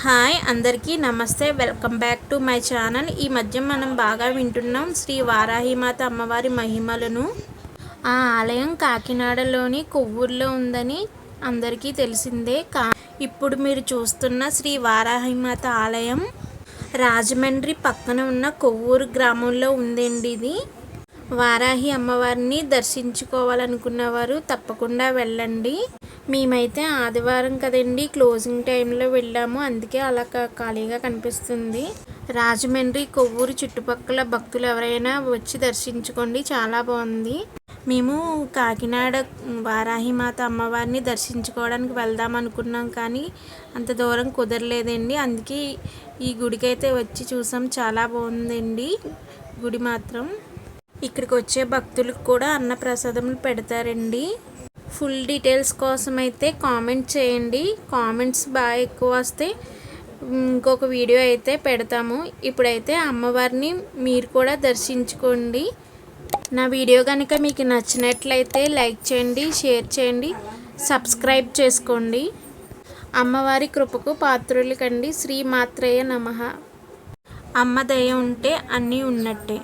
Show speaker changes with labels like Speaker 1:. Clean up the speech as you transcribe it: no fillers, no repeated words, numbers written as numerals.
Speaker 1: Hi అందరికీ నమస్తే, welcome back to my channel. ఈ మధ్య మనం బాగా వింటున్నాం శ్రీ వారాహిమాత అమ్మవారి మహిమలను. ఆ ఆలయం కాకినాడలోని కొవ్వూరులో ఉందని అందరికీ తెలిసిందే. ఇప్పుడు మీరు చూస్తున్న శ్రీ వారాహిమాత ఆలయం రాజమండ్రి పక్కన ఉన్న కొవ్వూరు గ్రామంలో ఉందండి. ఇది వారాహి అమ్మవారిని దర్శించుకోవాలనుకున్నవారు తప్పకుండా వెళ్ళండి. మేమైతే ఆదివారం కదండి, క్లోజింగ్ టైంలో వెళ్ళాము, అందుకే అలా ఖాళీగా కనిపిస్తుంది. రాజమండ్రి కొవ్వూరు చుట్టుపక్కల భక్తులు ఎవరైనా వచ్చి దర్శించుకోండి, చాలా బాగుంది. మేము కాకినాడ వారాహిమాత అమ్మవారిని దర్శించుకోవడానికి వెళ్దాం అనుకున్నాం, కానీ అంత దూరం కుదరలేదండి. అందుకే ఈ గుడికి అయితే వచ్చి చూసాం, చాలా బాగుందండి గుడి మాత్రం. ఇక్కడికి వచ్చే భక్తులకు కూడా అన్నప్రసాదములు పెడతారండి. ఫుల్ డీటెయిల్స్ కోసం అయితే కామెంట్ చేయండి. కామెంట్స్ బాగా ఎక్కువ వస్తే ఇంకొక వీడియో అయితే పెడతాము. ఇప్పుడైతే అమ్మవారిని మీరు కూడా దర్శించుకోండి. నా వీడియో కనుక మీకు నచ్చినట్లయితే లైక్ చేయండి, షేర్ చేయండి, సబ్స్క్రైబ్ చేసుకోండి. అమ్మవారి కృపకు పాత్రులు కండి. శ్రీమాత్రేయ నమః. అమ్మ దయ ఉంటే అన్నీ ఉన్నట్టే.